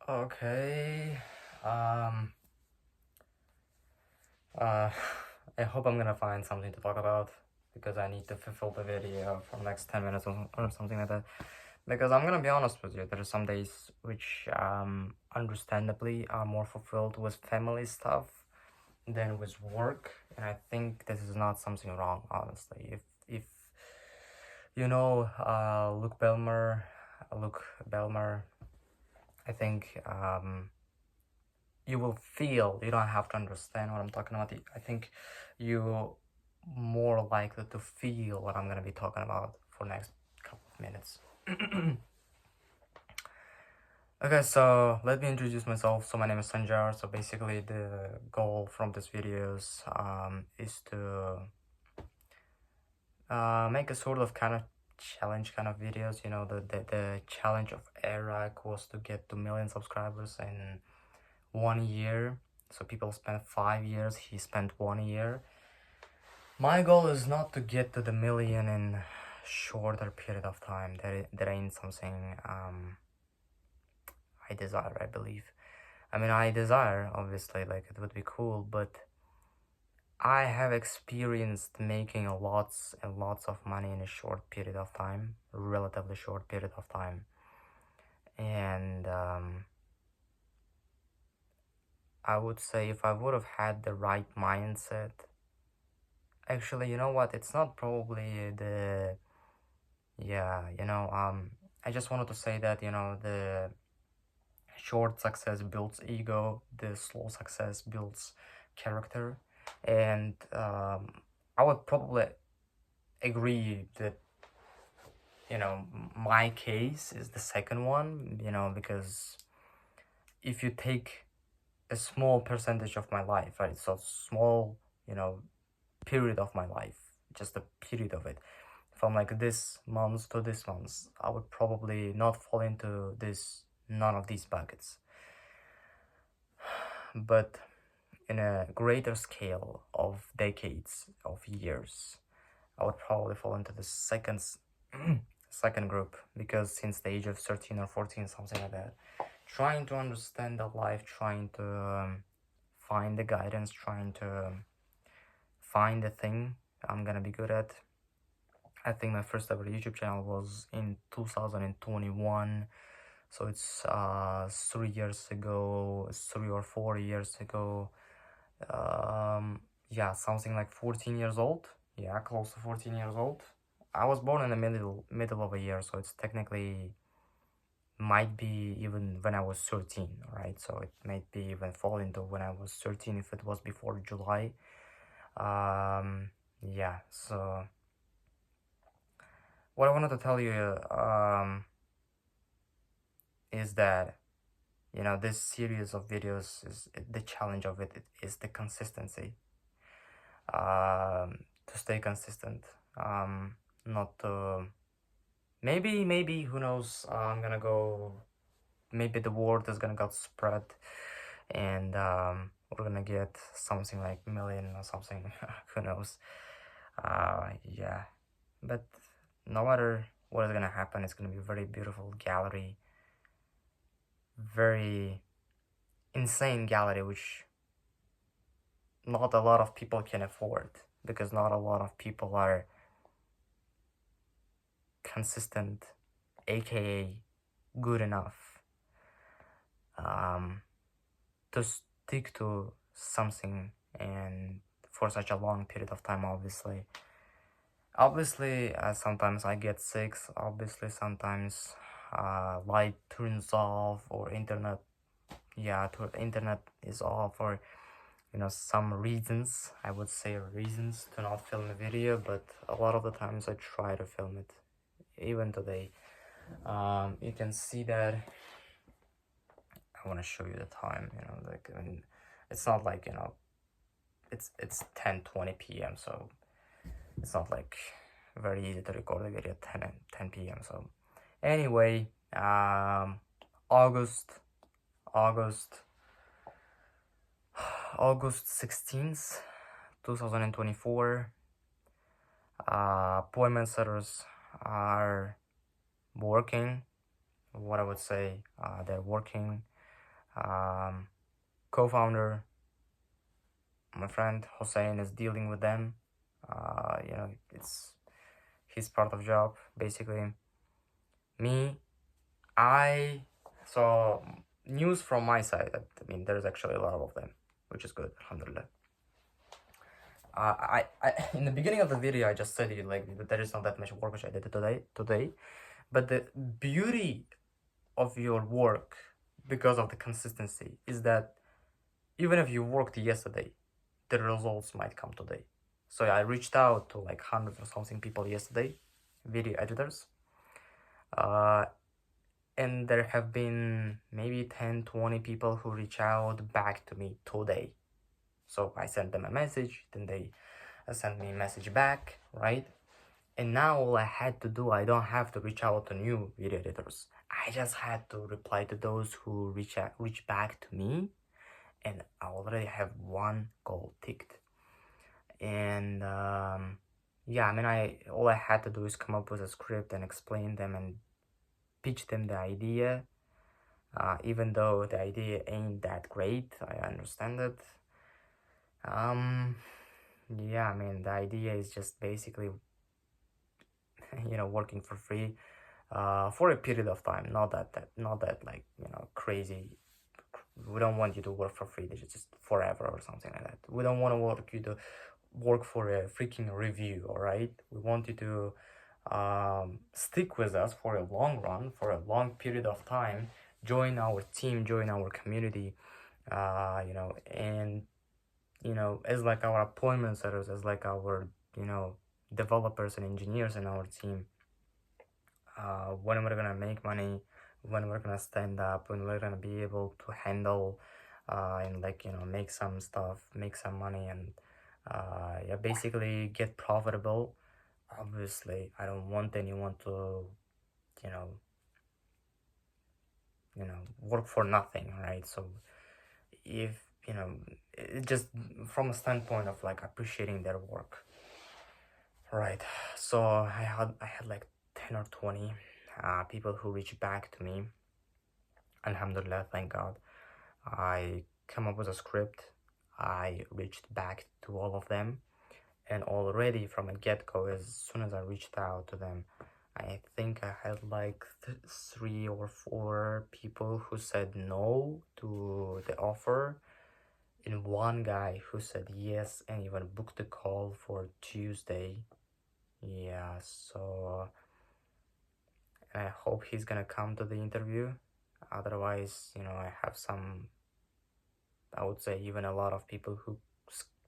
Okay. Um. Uh. I hope I'm gonna find something to talk about because I need to fulfill the video for the next 10 minutes or something like that. Because I'm gonna be honest with you, there are some days which understandably are more fulfilled with family stuff than with work, and I think this is not something wrong, honestly. If you know Luke Belmer, I think you will feel, you don't have to understand what I'm talking about. I think you more likely to feel what I'm gonna be talking about for next couple of minutes. Okay, so let me introduce myself. So my name is Sanjar. So basically the goal from this videos is to make a sort of kind of challenge kind of videos. You know, the challenge of Eric was to get to 1 million subscribers in 1 year. So people spent 5 years, he spent 1 year. My goal is not to get to the 1 million in shorter period of time. That ain't something I desire, I believe. I mean, I desire, obviously, like it would be cool, but I have experienced making lots and lots of money in a short period of time, relatively short period of time. And I would say if I would have had the right mindset, actually, you know what? It's not probably the, yeah, I just wanted to say that, the short success builds ego, the slow success builds character. And I would probably agree that, my case is the second one, because if you take a small percentage of my life, right? So small, period of my life, just a period of it, from like this month to this month, I would probably not fall into none of these buckets. But in a greater scale of decades, of years, I would probably fall into the second group, because since the age of 13 or 14, something like that, trying to understand the life, trying to find the guidance, trying to find the thing I'm gonna be good at. I think my first ever YouTube channel was in 2021, so it's 3 years ago, 3 or 4 years ago. Yeah, something like 14 years old. Yeah, close to 14 years old. I was born in the middle of a year, so it's technically might be even when I was 13, right? So it might be even fall into when I was 13 if it was before July. Yeah, so what I wanted to tell you is that, this series of videos is the challenge of it is the consistency. To stay consistent. Not to maybe who knows, I'm gonna go, maybe the word is gonna get spread, and we're gonna get something like 1 million or something. Who knows. Yeah, but no matter what is gonna happen, it's gonna be a very beautiful gallery, very insane gallery, which not a lot of people can afford, because not a lot of people are consistent, aka good enough, um, to stick to something and for such a long period of time. Obviously, sometimes I get sick. Obviously, sometimes light turns off, or internet, yeah, internet is off, or some reasons, I would say reasons to not film a video. But a lot of the times I try to film it, even today. You can see that I want to show you the time, like, I mean, it's not like, it's 10:20 p.m, so it's not like very easy to record a video at 10 p.m. So anyway, August August August 16th, 2024. Appointment setters are working. What I would say, they're working. Co-founder, my friend Hossein, is dealing with them. It's his part of job basically. Me, I so news from my side. I mean, there's actually a lot of them, which is good. Alhamdulillah. I in the beginning of the video I just said you like that there is not that much work which I did today, but the beauty of your work because of the consistency is that even if you worked yesterday, the results might come today. So I reached out to like hundreds or something people yesterday, video editors, and there have been maybe 10-20 people who reach out back to me today. So I sent them a message, then they sent me a message back, right? And now all I had to do, I don't have to reach out to new video editors. I just had to reply to those who reach back to me, and I already have one goal ticked. And yeah, I mean, all I had to do is come up with a script and explain them and pitch them the idea. Even though the idea ain't that great, I understand it. Yeah, I mean, the idea is just basically, working for free, for a period of time. Not that like crazy. We don't want you to work for free. Just forever or something like that. We don't want you to work for a freaking review. All right. We want you to stick with us for a long run, for a long period of time. Join our team. Join our community. And as like our appointment setters, as like our developers and engineers in our team, when we're gonna make money, when we're gonna stand up, when we're gonna be able to handle and like make some stuff, make some money, and yeah, basically get profitable. Obviously I don't want anyone to you know work for nothing, right? So if it just from a standpoint of like appreciating their work, right? So I had like 10 or 20 people who reached back to me. Alhamdulillah, thank God. I come up with a script. I reached back to all of them, and already from a get-go, as soon as I reached out to them, I think I had like 3 or 4 people who said no to the offer, and one guy who said yes and even booked the call for Tuesday. Yeah, so I hope he's gonna come to the interview. Otherwise, I have some, I would say even a lot of people who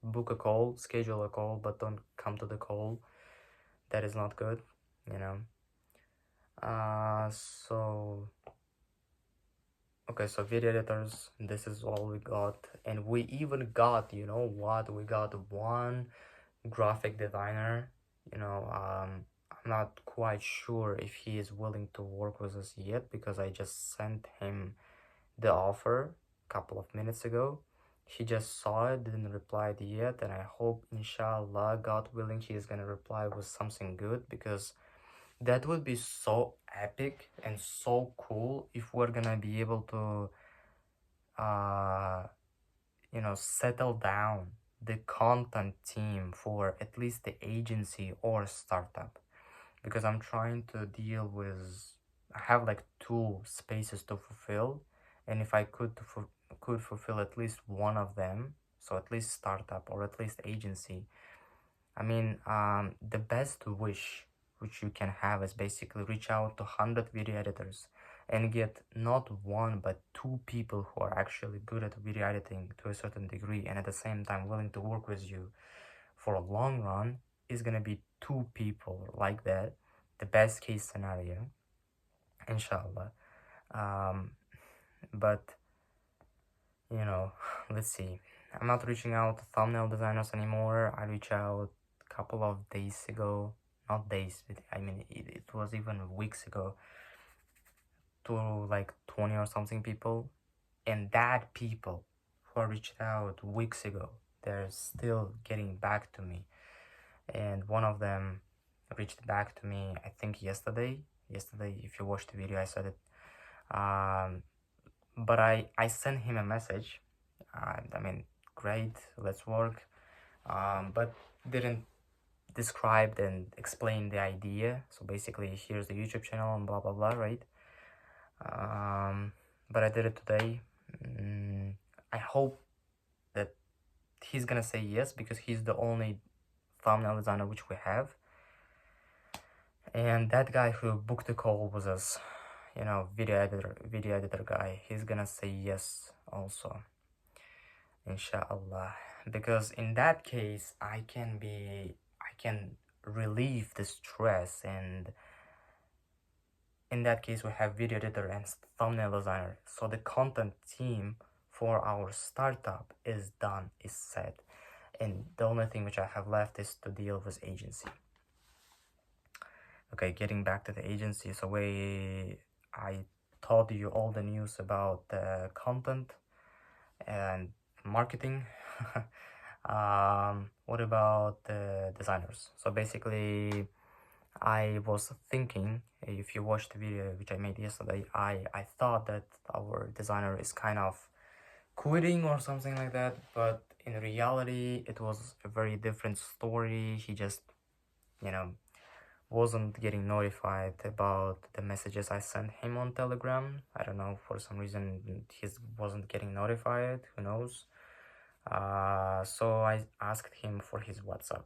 book a call, schedule a call, but don't come to the call. That is not good, you know. So okay, so video editors, this is all we got, and we even got, we got one graphic designer. I'm not quite sure if he is willing to work with us yet because I just sent him the offer a couple of minutes ago. He just saw it, didn't reply yet, and I hope, inshallah, God willing, he is gonna reply with something good, because that would be so epic and so cool if we're gonna be able to settle down the content team for at least the agency or startup, because I'm trying to deal with, I have like 2 spaces to fulfill, and if I could fulfill at least one of them, so at least startup or at least agency, I mean, the best wish which you can have is basically reach out to 100 video editors and get not 1 but 2 people who are actually good at video editing to a certain degree, and at the same time willing to work with you for a long run. Is gonna be 2 people like that, the best case scenario, inshallah. But let's see. I'm not reaching out to thumbnail designers anymore. I reached out a couple of days ago, not days, but I mean it was even weeks ago, to like 20 or something people, and that people who I reached out weeks ago, they're still getting back to me. And one of them reached back to me, I think yesterday. If you watched the video, I said it. but I sent him a message. I mean, great, let's work. But didn't describe and explain the idea. So basically, here's the YouTube channel and blah blah blah, right? But I did it today. I hope that he's gonna say yes, because he's the only thumbnail designer which we have. And that guy who booked the call was us, video editor guy. He's gonna say yes also, inshallah. Because in that case, I can relieve the stress, and in that case we have video editor and thumbnail designer. So the content team for our startup is done, is set. And the only thing which I have left is to deal with agency. Okay, getting back to the agency. So I told you all the news about the content and marketing. What about the designers? So basically, I was thinking, if you watched the video which I made yesterday, I thought that our designer is kind of quitting or something like that, but in reality it was a very different story. He just, wasn't getting notified about the messages I sent him on Telegram. I don't know, for some reason he wasn't getting notified, who knows. So I asked him for his WhatsApp.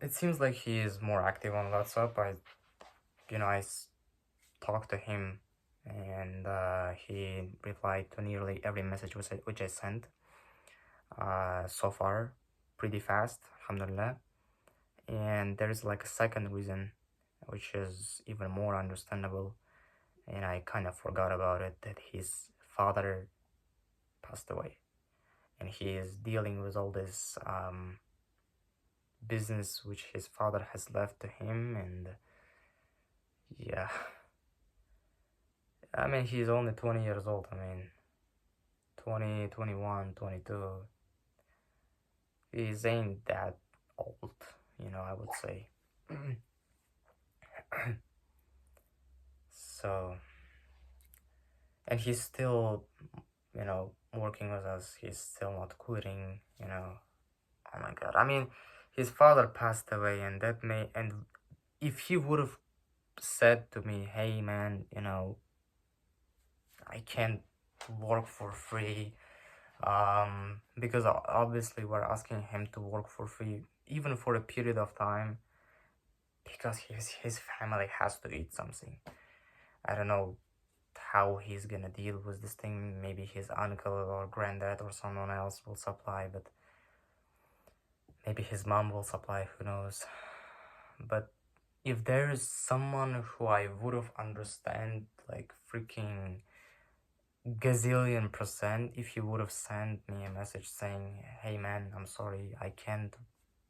It seems like he is more active on WhatsApp. I talked to him, and he replied to nearly every message which I sent. So far, pretty fast, alhamdulillah. And there is like a second reason, which is even more understandable, and I kind of forgot about it, that his father passed away, and he is dealing with all this business which his father has left to him. And yeah, I mean, he's only 20 years old. I mean, 20, 21, 22. He ain't that old, I would say. So, and he's still, working with us. He's still not quitting, Oh my god. I mean, his father passed away, and if he would have said to me, hey man, I can't work for free, because obviously we're asking him to work for free, even for a period of time, because his family has to eat something. I don't know how he's gonna deal with this thing. Maybe his uncle or granddad or someone else will supply, but maybe his mom will supply, who knows. But if there is someone who I would have understand, like freaking gazillion %, if you would have sent me a message saying, hey man, I'm sorry, I can't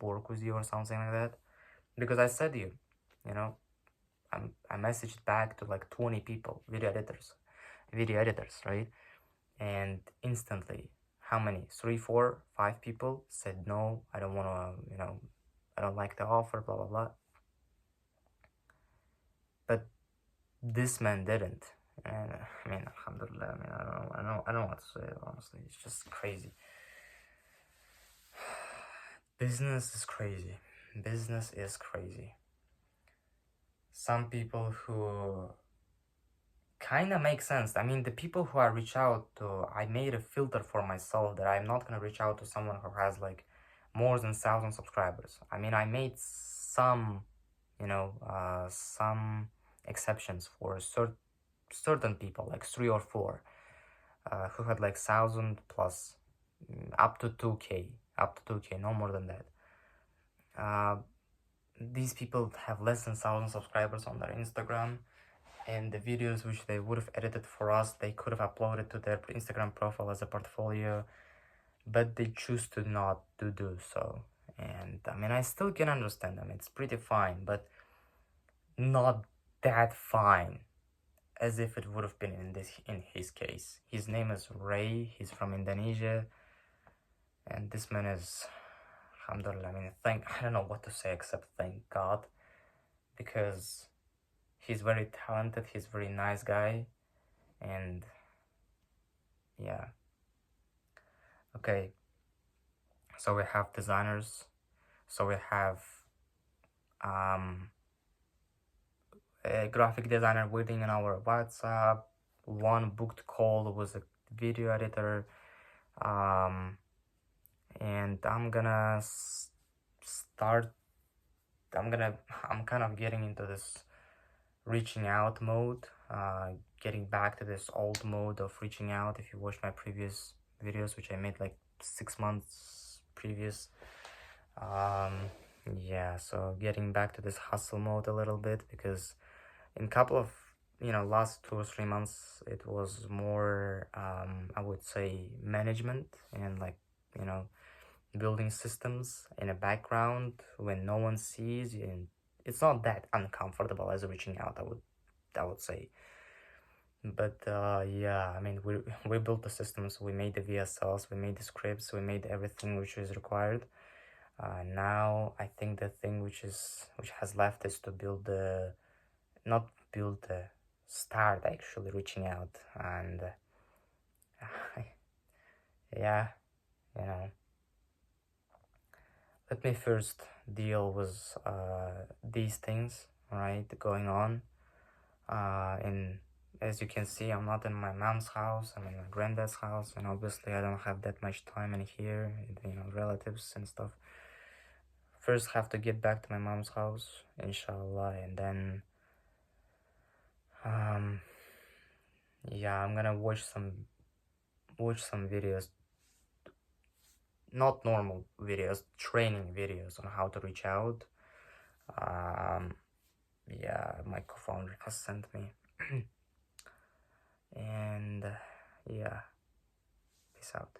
work with you or something like that, because I said I messaged back to like 20 people, video editors, right? And instantly, how many? 3, 4, 5 people said no, I don't want to, I don't like the offer, blah blah blah. But this man didn't, and I mean, alhamdulillah. I mean, I don't know what to say, honestly. It's just crazy. Business is crazy. Business is crazy. Some people who kind of make sense. I mean, the people who I reach out to, I made a filter for myself that I'm not gonna reach out to someone who has like more than 1,000 subscribers. I mean, I made some, some exceptions for certain people, like 3 or 4, who had like 1,000 plus, up to 2K, no more than that. These people have less than 1,000 subscribers on their Instagram, and the videos which they would have edited for us, they could have uploaded to their Instagram profile as a portfolio, but they choose to not to do so. And I mean, I still can understand them. It's pretty fine, but not that fine as if it would have been in his case. His name is Ray. He's from Indonesia, and this man is, alhamdulillah. I mean, I don't know what to say except thank God, because he's very talented, he's very nice guy, and yeah. Okay, so we have designers, so we have um a graphic designer waiting on our WhatsApp, one booked call was a video editor, um and start I'm kind of getting into this reaching out mode, getting back to this old mode of reaching out. If you watch my previous videos, which I made like 6 months previous, yeah, so getting back to this hustle mode a little bit, because in couple of last 2 or 3 months it was more, I would say, management and like you know building systems in a background when no one sees, and it's not that uncomfortable as reaching out, I would say. But yeah, I mean, we built the systems, we made the VSLs, we made the scripts, we made everything which is required. Now I think the thing which has left is to build the not build the start actually reaching out, and yeah, you know let me first deal with these things, right, going on. And as you can see, I'm not in my mom's house, I'm in my granddad's house, and obviously I don't have that much time in here, relatives and stuff. First have to get back to my mom's house, inshallah, and then yeah, I'm gonna watch some videos, not normal videos, training videos on how to reach out. um yeah, my co-founder has sent me. And yeah, peace out.